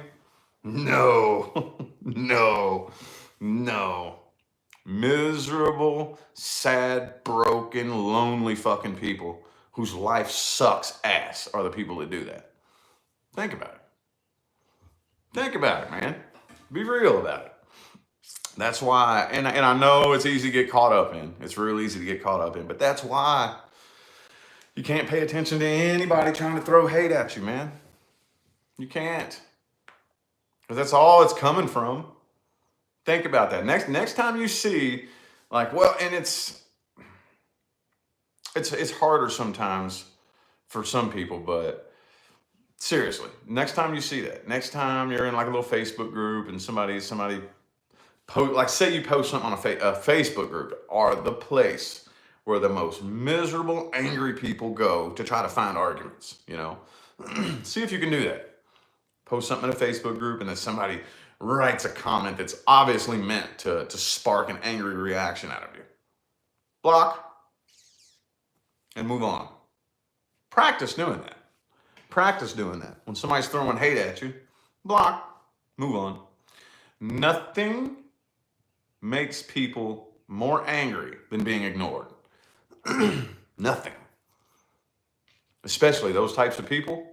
A: No, no. Miserable, sad, broken, lonely fucking people whose life sucks ass are the people that do that. Think about it. Think about it, man. Be real about it. That's why, and I know it's easy to get caught up in. It's real easy to get caught up in, but that's why you can't pay attention to anybody trying to throw hate at you, man. You can't. Because that's all it's coming from. Think about that. Next time you see, like, well, and it's harder sometimes for some people, but seriously, next time you see that, next time you're in like a little Facebook group and somebody post, like say you post something on a Facebook group, are the place where the most miserable, angry people go to try to find arguments, you know? See if you can do that. Post something in a Facebook group and then somebody writes a comment that's obviously meant to spark an angry reaction out of you. Block and move on. Practice doing that. Practice doing that. When somebody's throwing hate at you, block, move on. Nothing makes people more angry than being ignored. Nothing. Especially those types of people.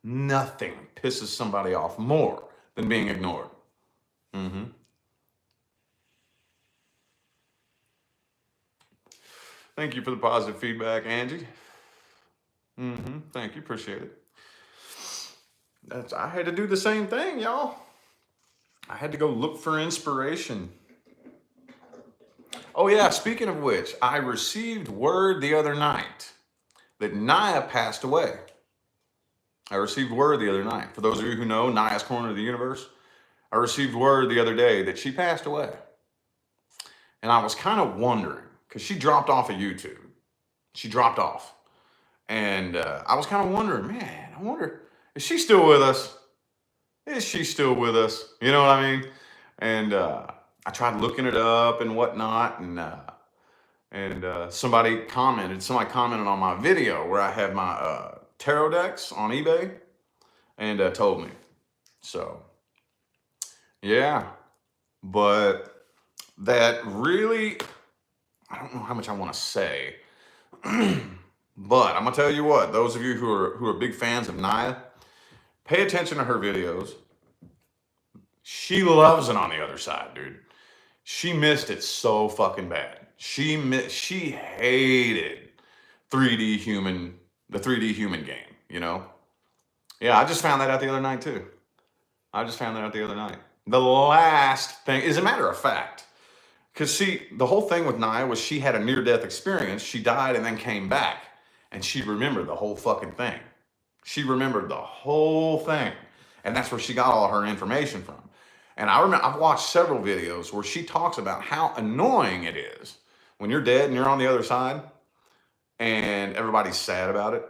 A: Nothing pisses somebody off more than being ignored. Thank you for the positive feedback, Angie. Thank you. Appreciate it. I had to do the same thing, y'all. I had to go look for inspiration. Oh, yeah. Speaking of which, I received word the other night that Naya passed away. I received word the other night. For those of you who know Naya's Corner of the Universe, I received word the other day that she passed away. And I was kind of wondering, because she dropped off of YouTube. She dropped off. And I was kind of wondering, man, I wonder, is she still with us? Is she still with us? You know what I mean? And I tried looking it up and whatnot. And somebody commented on my video where I have my tarot decks on eBay and told me. So, yeah. But that really, I don't know how much I want to say, But I'm gonna tell you what, those of you who are big fans of Nia, pay attention to her videos. She loves it on the other side, dude. She missed it so fucking bad. She hated 3D human, the 3D human game, you know? Yeah, I just found that out the other night too. I just found that out the other night. The last thing, as a matter of fact, because see, the whole thing with Nia was she had a near death experience. She died and then came back, and she remembered the whole fucking thing. She remembered the whole thing. And that's where she got all her information from. And I remember I've watched several videos where she talks about how annoying it is when you're dead and you're on the other side and everybody's sad about it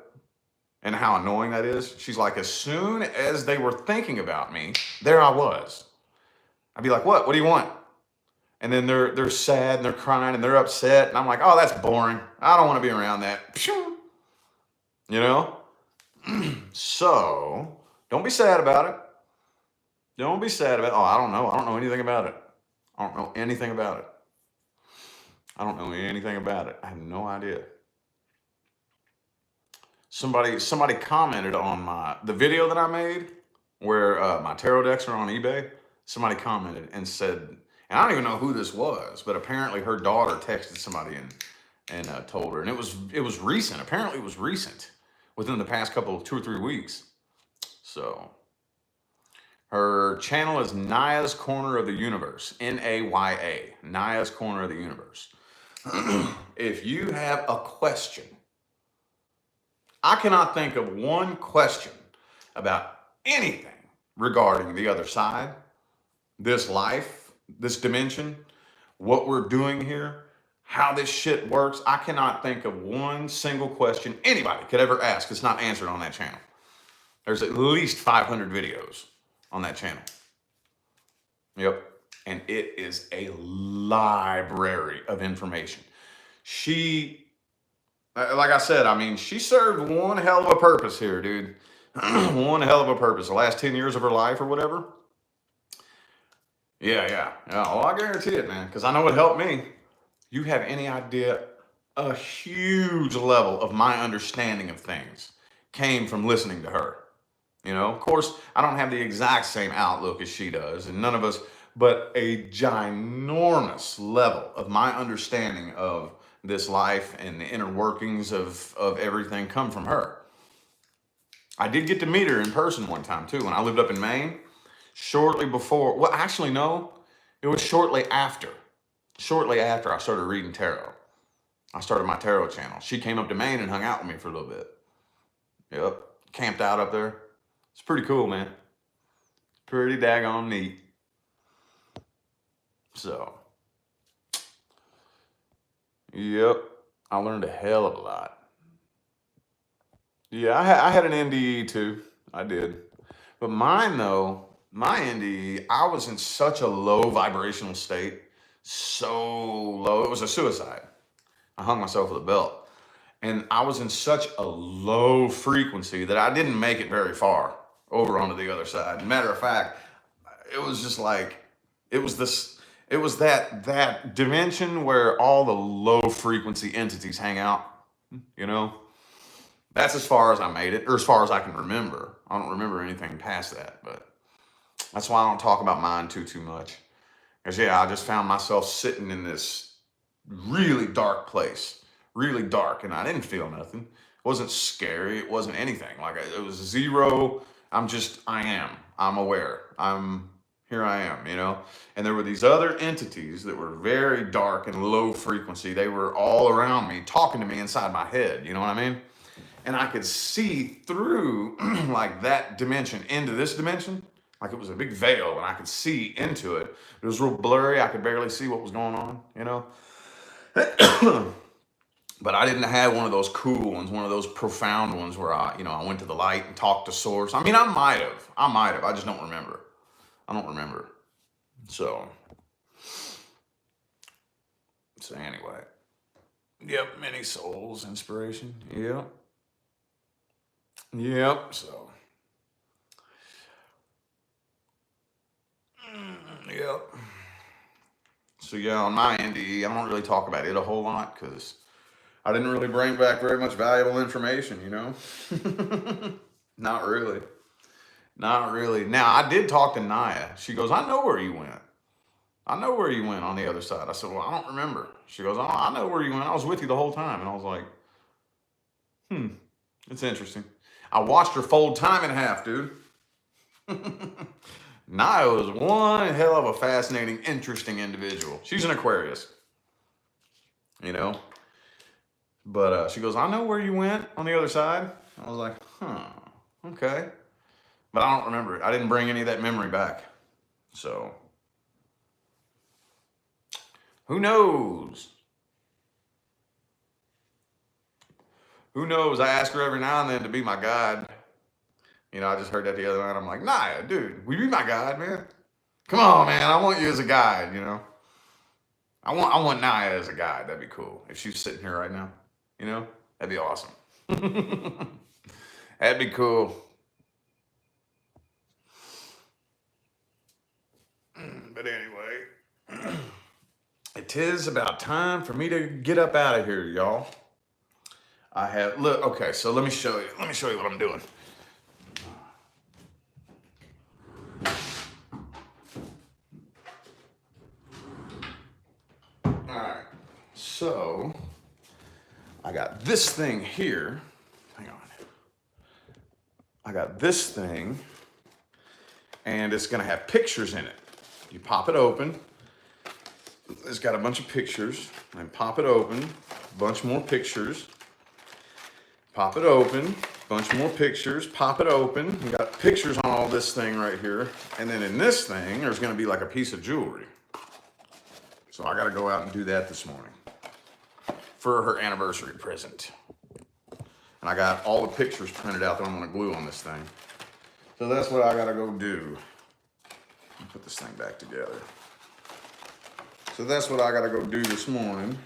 A: and how annoying that is. She's like, as soon as they were thinking about me, there I was. I'd be like, what? What do you want? And then they're sad and they're crying and they're upset. And I'm like, oh, that's boring. I don't want to be around that. You know? So don't be sad about it. Don't be sad about it. Oh, I don't know. I don't know anything about it. I don't know anything about it. I don't know anything about it. I have no idea. Somebody commented on the video that I made where my tarot decks are on eBay. Somebody commented and said, and I don't even know who this was, but apparently her daughter texted somebody and told her, and it was recent. Apparently it was recent, within the past 2 or 3 weeks. So her channel is Nia's Corner of the Universe, Naya, Nia's Corner of the Universe. If you have a question, I cannot think of one question about anything regarding the other side, this life, this dimension, what we're doing here, how this shit works. I cannot think of one single question anybody could ever ask that's not answered on that channel. There's at least 500 videos on that channel. Yep. And it is a library of information. She, like I said, I mean, she served one hell of a purpose here, dude. One hell of a purpose. The last 10 years of her life or whatever. Yeah. Oh, I guarantee it, man, because I know it helped me. You have any idea? A huge level of my understanding of things came from listening to her. You know, of course, I don't have the exact same outlook as she does, and none of us, but a ginormous level of my understanding of this life and the inner workings of everything come from her. I did get to meet her in person one time too, when I lived up in Maine, shortly before, well, actually, no, it was shortly after I started reading tarot. I started my tarot channel. She came up to Maine and hung out with me for a little bit. Yep, camped out up there. It's pretty cool, man. Pretty daggone neat. So, yep, I learned a hell of a lot. Yeah, I had an NDE too. I did. But mine, though, my NDE, I was in such a low vibrational state. So low. It was a suicide. I hung myself with a belt. And I was in such a low frequency that I didn't make it very far over onto the other side. Matter of fact, it was just like, it was that dimension where all the low frequency entities hang out, you know? That's as far as I made it, or as far as I can remember. I don't remember anything past that, but that's why I don't talk about mine too much. Because, yeah, I just found myself sitting in this really dark place, really dark, and I didn't feel nothing. It wasn't scary. It wasn't anything. Like, it was zero. I'm aware. Here I am, you know? And there were these other entities that were very dark and low frequency. They were all around me, talking to me inside my head, you know what I mean? And I could see through like that dimension into this dimension. Like it was a big veil and I could see into it. It was real blurry. I could barely see what was going on, you know? But I didn't have one of those cool ones, one of those profound ones where I went to the light and talked to source. I mean, I might have. I just don't remember. I don't remember. So anyway. Yep, many souls, inspiration. Yep, so. Yep. So yeah, on my NDE, I don't really talk about it a whole lot because I didn't really bring back very much valuable information, you know? Not really. Not really. Now, I did talk to Naya. She goes, I know where you went. I know where you went on the other side. I said, well, I don't remember. She goes, oh, I know where you went. I was with you the whole time. And I was like, it's interesting. I watched her fold time in half, dude. Naya was one hell of a fascinating, interesting individual. She's an Aquarius, you know? But she goes, I know where you went on the other side. I was like, okay. But I don't remember it. I didn't bring any of that memory back. So, who knows? Who knows? I ask her every now and then to be my guide. You know, I just heard that the other night. I'm like, Naya, dude, will you be my guide, man? Come on, man. I want you as a guide, you know? I want Naya as a guide. That'd be cool. If she's sitting here right now, you know? That'd be awesome. That'd be cool. But anyway, it is about time for me to get up out of here, y'all. Okay, so let me show you what I'm doing. All right, so I got this thing here. Hang on. I got this thing, and it's gonna have pictures in it. You pop it open. It's got a bunch of pictures. And pop it open, a bunch more pictures. Pop it open, bunch more pictures, pop it open. You got pictures on all this thing right here. And then in this thing, there's gonna be like a piece of jewelry. So I gotta go out and do that this morning for her anniversary present. And I got all the pictures printed out that I'm gonna glue on this thing. So that's what I gotta go do. Put this thing back together. So that's what I gotta go do this morning.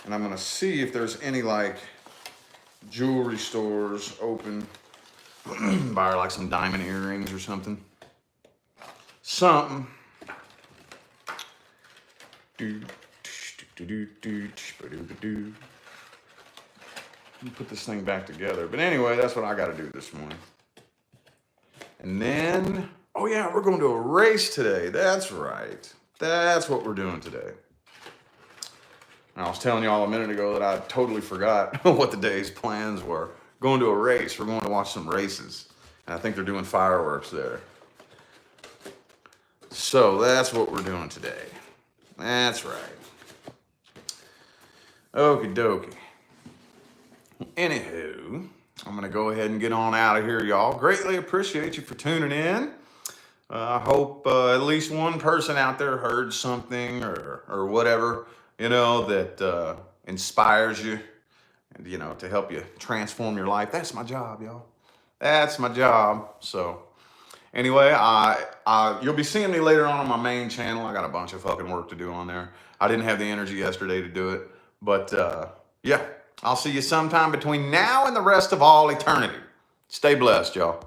A: And I'm gonna see if there's any like jewelry stores open. Buy her like some diamond earrings or something. Put this thing back together. But anyway, that's what I gotta do this morning. And then, oh yeah, we're going to a race today. That's right. That's what we're doing today. And I was telling you all a minute ago that I totally forgot what the day's plans were. Going to a race. We're going to watch some races. And I think they're doing fireworks there. So that's what we're doing today. That's right. Okie dokie. Anywho, I'm going to go ahead and get on out of here, y'all. Greatly appreciate you for tuning in. I hope at least one person out there heard something or whatever, you know, that inspires you and, you know, to help you transform your life. That's my job, y'all. That's my job. So anyway, you'll be seeing me later on my main channel. I got a bunch of fucking work to do on there. I didn't have the energy yesterday to do it. But yeah, I'll see you sometime between now and the rest of all eternity. Stay blessed, y'all.